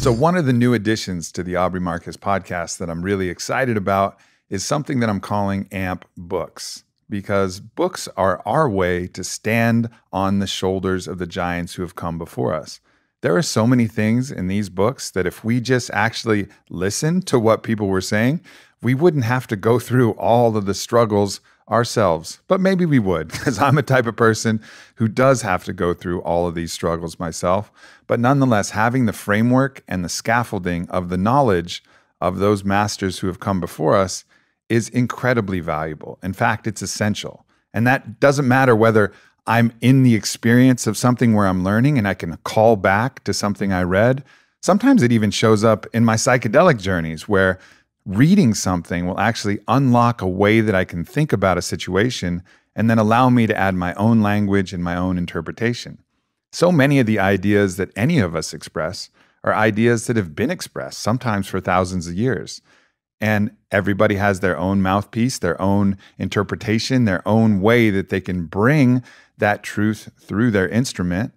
So one of the new additions to the Aubrey Marcus podcast that I'm really excited about is something that I'm calling AMP Books, because books are our way to stand on the shoulders of the giants who have come before us. There are so many things in these books that if we just actually listened to what people were saying, we wouldn't have to go through all of the struggles ourselves. But maybe we would, because I'm a type of person who does have to go through all of these struggles myself. But nonetheless, having the framework and the scaffolding of the knowledge of those masters who have come before us is incredibly valuable. In fact, it's essential. And that doesn't matter whether I'm in the experience of something where I'm learning and I can call back to something I read. Sometimes it even shows up in my psychedelic journeys where reading something will actually unlock a way that I can think about a situation and then allow me to add my own language and my own interpretation. So many of the ideas that any of us express are ideas that have been expressed, sometimes for thousands of years. And everybody has their own mouthpiece, their own interpretation, their own way that they can bring that truth through their instrument.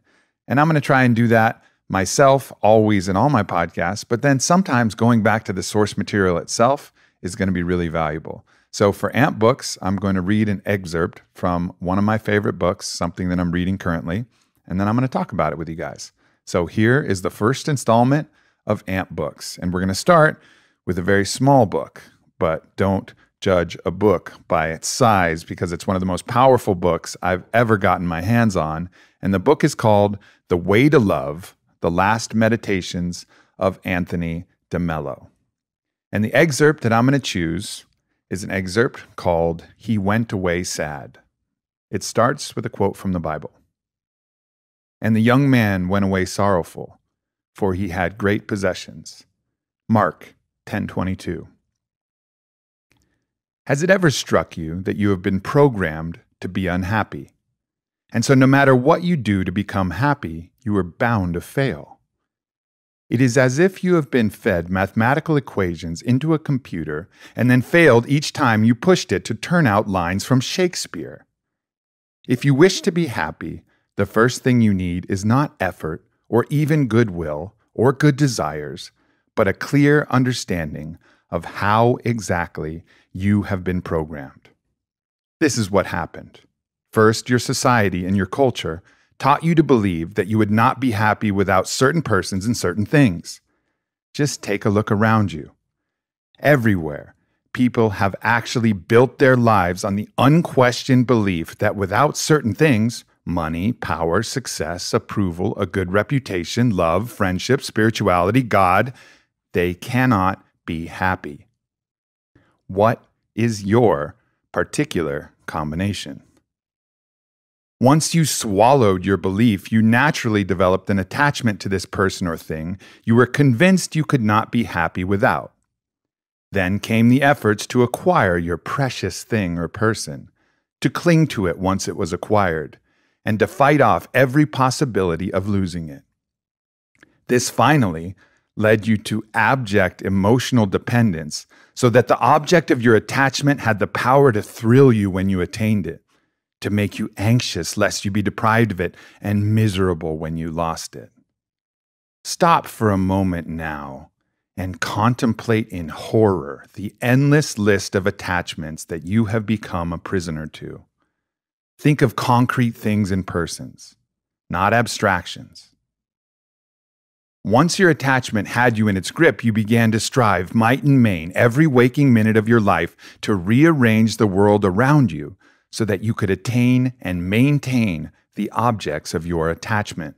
And I'm going to try and do that myself, always in all my podcasts, but then sometimes going back to the source material itself is going to be really valuable. So for AMP Books, I'm going to read an excerpt from one of my favorite books, something that I'm reading currently, and then I'm going to talk about it with you guys. So here is the first installment of AMP Books, and we're going to start with a very small book, but don't judge a book by its size because it's one of the most powerful books I've ever gotten my hands on, and the book is called The Way to Love: The Last Meditations of Anthony De Mello. And the excerpt that I'm going to choose is an excerpt called He Went Away Sad. It starts with a quote from the Bible. And the young man went away sorrowful, for he had great possessions. Mark 10:22. Has it ever struck you that you have been programmed to be unhappy? And so no matter what you do to become happy, you are bound to fail. It is as if you have been fed mathematical equations into a computer and then failed each time you pushed it to turn out lines from Shakespeare. If you wish to be happy, the first thing you need is not effort or even goodwill or good desires, but a clear understanding of how exactly you have been programmed. This is what happened. First, your society and your culture taught you to believe that you would not be happy without certain persons and certain things. Just take a look around you. Everywhere, people have actually built their lives on the unquestioned belief that without certain things, money, power, success, approval, a good reputation, love, friendship, spirituality, God, they cannot be happy. What is your particular combination? Once you swallowed your belief, you naturally developed an attachment to this person or thing you were convinced you could not be happy without. Then came the efforts to acquire your precious thing or person, to cling to it once it was acquired, and to fight off every possibility of losing it. This finally led you to abject emotional dependence, so that the object of your attachment had the power to thrill you when you attained it, to make you anxious lest you be deprived of it, and miserable when you lost it. Stop for a moment now and contemplate in horror the endless list of attachments that you have become a prisoner to. Think of concrete things and persons, not abstractions. Once your attachment had you in its grip, you began to strive might and main every waking minute of your life to rearrange the world around you so that you could attain and maintain the objects of your attachment.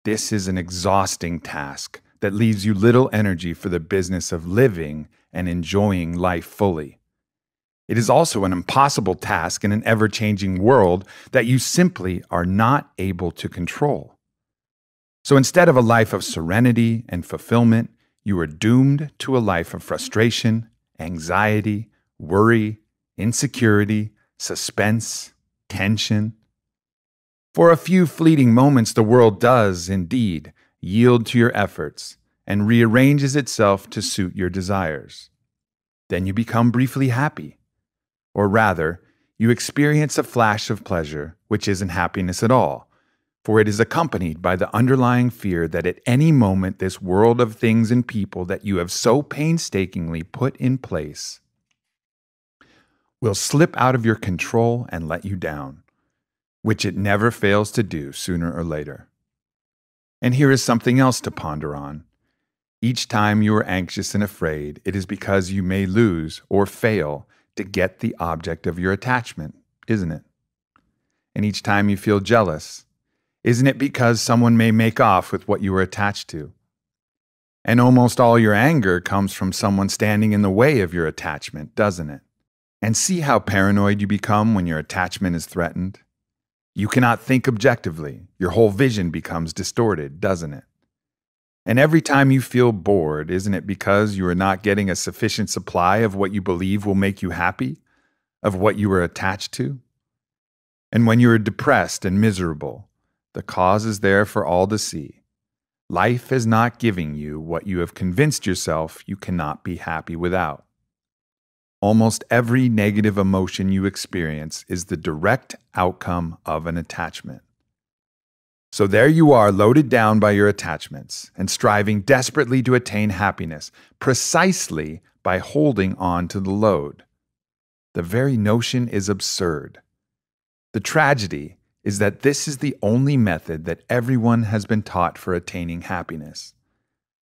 This is an exhausting task that leaves you little energy for the business of living and enjoying life fully. It is also an impossible task in an ever-changing world that you simply are not able to control. So instead of a life of serenity and fulfillment, you are doomed to a life of frustration, anxiety, worry, insecurity, suspense, tension. For a few fleeting moments, the world does, indeed, yield to your efforts and rearranges itself to suit your desires. Then you become briefly happy. Or rather, you experience a flash of pleasure, which isn't happiness at all, For it is accompanied by the underlying fear that at any moment this world of things and people that you have so painstakingly put in place will slip out of your control and let you down, which it never fails to do sooner or later. And here is something else to ponder on. Each time you are anxious and afraid, it is because you may lose or fail to get the object of your attachment, isn't it? And each time you feel jealous, isn't it because someone may make off with what you were attached to? And almost all your anger comes from someone standing in the way of your attachment, doesn't it? And see how paranoid you become when your attachment is threatened? You cannot think objectively. Your whole vision becomes distorted, doesn't it? And every time you feel bored, isn't it because you are not getting a sufficient supply of what you believe will make you happy, of what you were attached to? And when you are depressed and miserable, the cause is there for all to see. Life is not giving you what you have convinced yourself you cannot be happy without. Almost every negative emotion you experience is the direct outcome of an attachment. So there you are, loaded down by your attachments and striving desperately to attain happiness, precisely by holding on to the load. The very notion is absurd. The tragedy is that this is the only method that everyone has been taught for attaining happiness,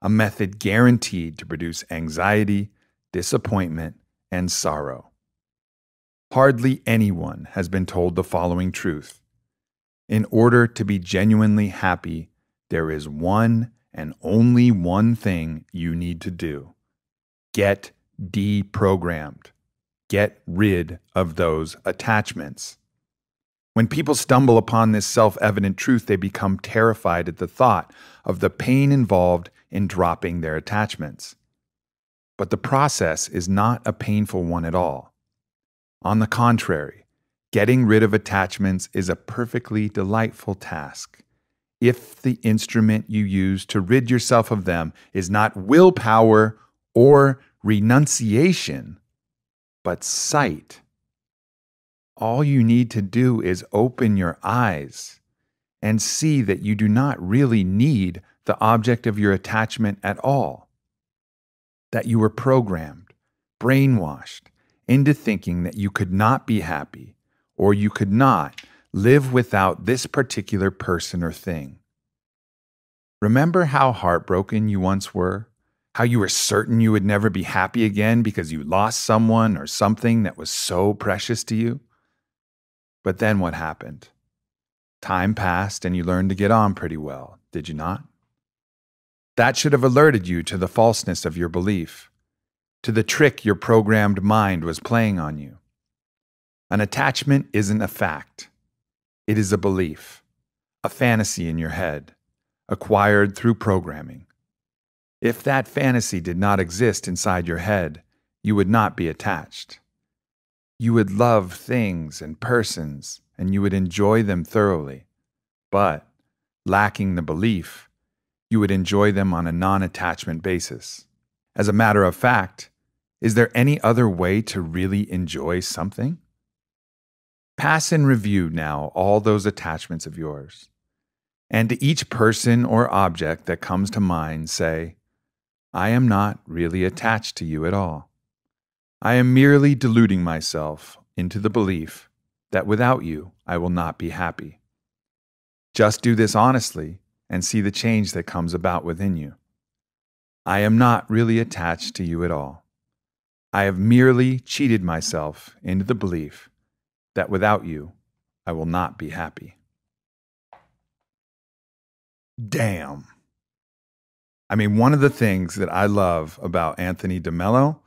a method guaranteed to produce anxiety, disappointment, and sorrow. Hardly anyone has been told the following truth. In order to be genuinely happy, there is one and only one thing you need to do. Get deprogrammed. Get rid of those attachments. When people stumble upon this self-evident truth, they become terrified at the thought of the pain involved in dropping their attachments. But the process is not a painful one at all. On the contrary, getting rid of attachments is a perfectly delightful task, if the instrument you use to rid yourself of them is not willpower or renunciation, but sight. All you need to do is open your eyes and see that you do not really need the object of your attachment at all. That you were programmed, brainwashed into thinking that you could not be happy or you could not live without this particular person or thing. Remember how heartbroken you once were? How you were certain you would never be happy again because you lost someone or something that was so precious to you? But then what happened? Time passed and you learned to get on pretty well, did you not? That should have alerted you to the falseness of your belief, to the trick your programmed mind was playing on you. An attachment isn't a fact. It is a belief, a fantasy in your head, acquired through programming. If that fantasy did not exist inside your head, you would not be attached. You would love things and persons, and you would enjoy them thoroughly. But, lacking the belief, you would enjoy them on a non-attachment basis. As a matter of fact, is there any other way to really enjoy something? Pass in review now all those attachments of yours. And to each person or object that comes to mind, say, I am not really attached to you at all. I am merely deluding myself into the belief that without you, I will not be happy. Just do this honestly and see the change that comes about within you. I am not really attached to you at all. I have merely cheated myself into the belief that without you, I will not be happy. Damn. I mean, one of the things that I love about Anthony De Mello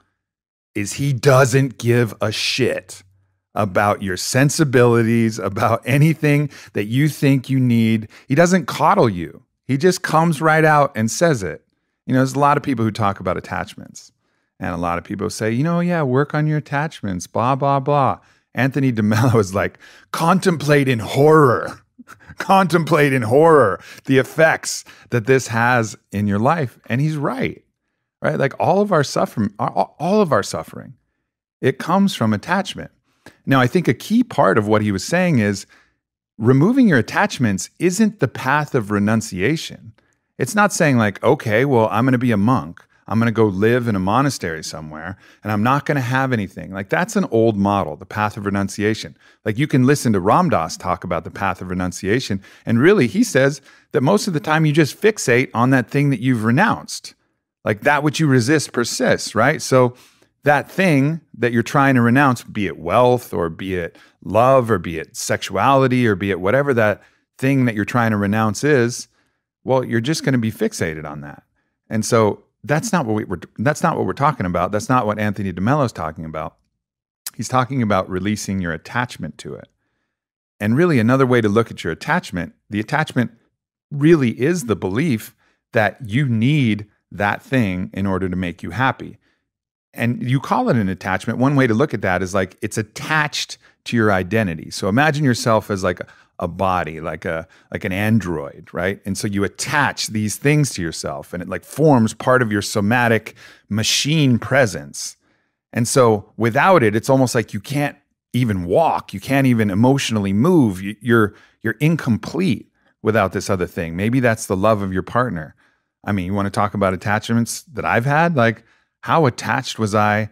is he doesn't give a shit about your sensibilities, about anything that you think you need. He doesn't coddle you. He just comes right out and says it. You know, there's a lot of people who talk about attachments. And a lot of people say, yeah, work on your attachments, blah, blah, blah. Anthony De Mello is like, contemplate in horror. Contemplate in horror the effects that this has in your life. And he's right. Right? Like all of our suffering, it comes from attachment. Now, I think a key part of what he was saying is removing your attachments isn't the path of renunciation. It's not saying like, okay, well, I'm going to be a monk. I'm going to go live in a monastery somewhere and I'm not going to have anything. Like that's an old model, the path of renunciation. Like you can listen to Ram Dass talk about the path of renunciation. And really he says that most of the time you just fixate on that thing that you've renounced. Like that which you resist persists, right? So that thing that you're trying to renounce, be it wealth or be it love or be it sexuality or be it whatever that thing that you're trying to renounce is, well, you're just going to be fixated on that. And so that's not what we're talking about. That's not what Anthony De Mello is talking about. He's talking about releasing your attachment to it. And really another way to look at your attachment, the attachment really is the belief that you need that thing in order to make you happy. And you call it an attachment. One way to look at that is like it's attached to your identity. So imagine yourself as like a body, like an android, right? And so you attach these things to yourself and it like forms part of your somatic machine presence. And so without it, it's almost like you can't even walk. You can't even emotionally move. You're incomplete without this other thing. Maybe that's the love of your partner. I mean, you want to talk about attachments that I've had? Like how attached was I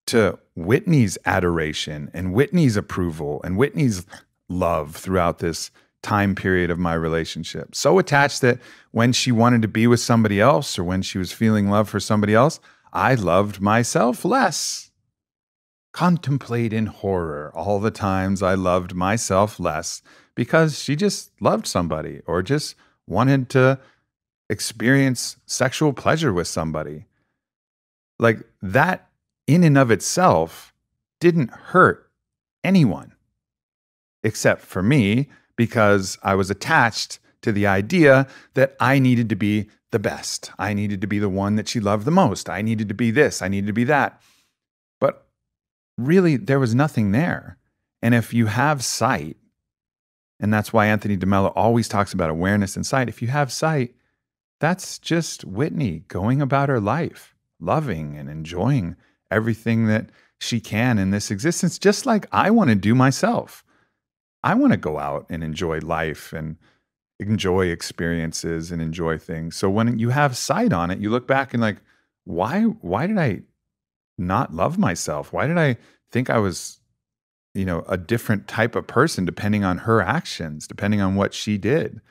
to Whitney's adoration and Whitney's approval and Whitney's love throughout this time period of my relationship. So attached that when she wanted to be with somebody else or when she was feeling love for somebody else, I loved myself less. Contemplate in horror all the times I loved myself less because she just loved somebody or just wanted to experience sexual pleasure with somebody. Like that in and of itself didn't hurt anyone. Except for me, because I was attached to the idea that I needed to be the best. I needed to be the one that she loved the most. I needed to be this. I needed to be that. But really, there was nothing there. And if you have sight, and that's why Anthony De Mello always talks about awareness and sight. If you have sight, that's just Whitney going about her life, loving and enjoying everything that she can in this existence, just like I want to do myself. I want to go out and enjoy life and enjoy experiences and enjoy things. So when you have sight on it, you look back and like, why did I not love myself? Why did I think I was, a different type of person depending on her actions, depending on what she did?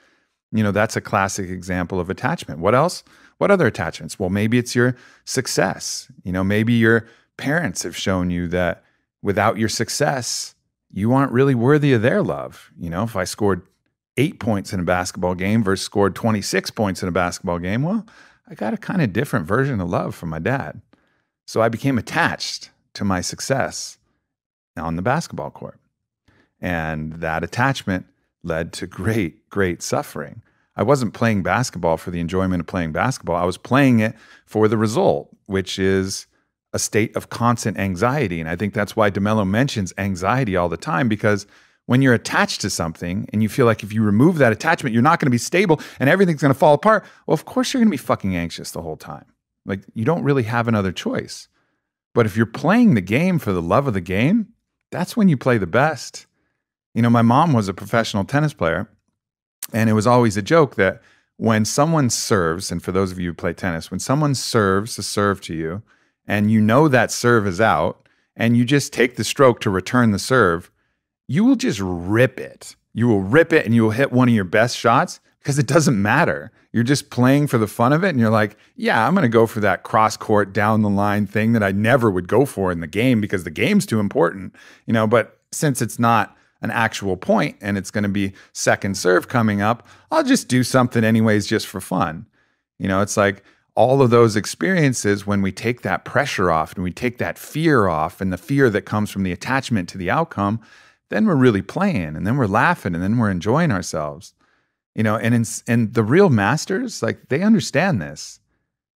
That's a classic example of attachment. What else? What other attachments? Well, maybe it's your success. Maybe your parents have shown you that without your success, you aren't really worthy of their love. If I scored 8 points in a basketball game versus scored 26 points in a basketball game, well, I got a kind of different version of love from my dad. So I became attached to my success on the basketball court. And that attachment led to great, great suffering. I wasn't playing basketball for the enjoyment of playing basketball. I was playing it for the result, which is a state of constant anxiety. And I think that's why De Mello mentions anxiety all the time, because when you're attached to something and you feel like if you remove that attachment, you're not going to be stable and everything's going to fall apart. Well, of course, you're going to be fucking anxious the whole time. Like you don't really have another choice. But if you're playing the game for the love of the game, that's when you play the best. My mom was a professional tennis player, and it was always a joke that when someone serves, and for those of you who play tennis, when someone serves a serve to you, and that serve is out, and you just take the stroke to return the serve, you will just rip it. You will rip it and you will hit one of your best shots because it doesn't matter. You're just playing for the fun of it. And you're like, yeah, I'm going to go for that cross-court, down-the-line thing that I never would go for in the game because the game's too important. But since it's not an actual point and it's going to be second serve coming up, I'll just do something anyways just for fun. It's like, all of those experiences, when we take that pressure off and we take that fear off and the fear that comes from the attachment to the outcome, then we're really playing and then we're laughing and then we're enjoying ourselves. And the real masters, like they understand this.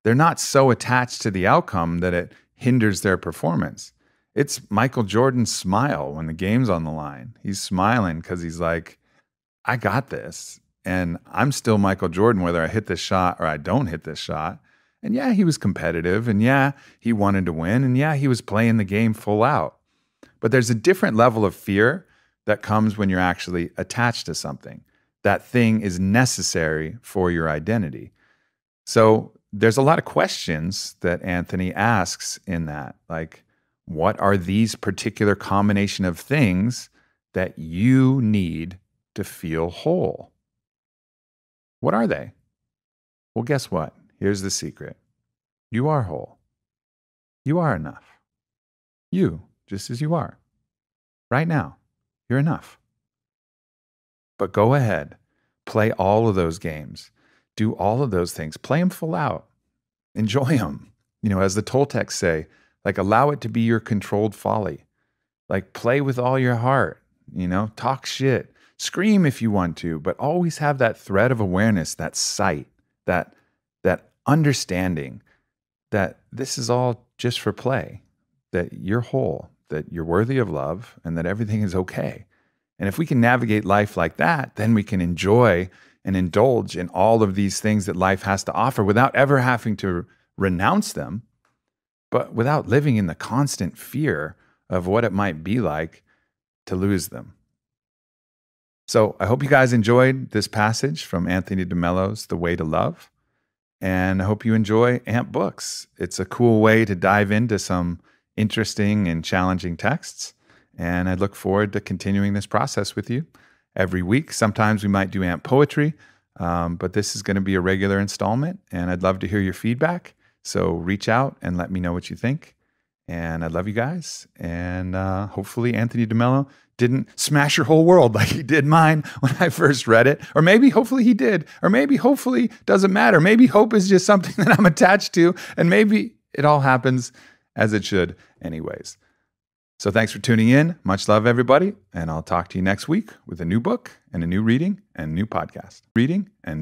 They're not so attached to the outcome that it hinders their performance. It's Michael Jordan's smile when the game's on the line. He's smiling because he's like, I got this. And I'm still Michael Jordan, whether I hit this shot or I don't hit this shot. And yeah, he was competitive. And yeah, he wanted to win. And yeah, he was playing the game full out. But there's a different level of fear that comes when you're actually attached to something. That thing is necessary for your identity. So there's a lot of questions that Anthony asks in that, like, what are these particular combination of things that you need to feel whole? What are they? Well, guess what? Here's the secret. You are whole. You are enough. You, just as you are. Right now, you're enough. But go ahead. Play all of those games. Do all of those things. Play them full out. Enjoy them. As the Toltecs say, like, allow it to be your controlled folly. Like, play with all your heart. Talk shit. Scream if you want to, but always have that thread of awareness, that sight, that understanding that this is all just for play, that you're whole, that you're worthy of love, and that everything is okay. And if we can navigate life like that, then we can enjoy and indulge in all of these things that life has to offer without ever having to renounce them, but without living in the constant fear of what it might be like to lose them. So I hope you guys enjoyed this passage from Anthony De Mello's The Way to Love. And I hope you enjoy AMP Books. It's a cool way to dive into some interesting and challenging texts. And I look forward to continuing this process with you every week. Sometimes we might do AMP Poetry, but this is going to be a regular installment. And I'd love to hear your feedback. So reach out and let me know what you think. And I love you guys. And hopefully Anthony De Mello didn't smash your whole world like he did mine when I first read it. Or maybe hopefully he did. Or maybe hopefully doesn't matter. Maybe hope is just something that I'm attached to. And maybe it all happens as it should anyways. So thanks for tuning in. Much love, everybody. And I'll talk to you next week with a new book and a new reading and a new podcast. Reading and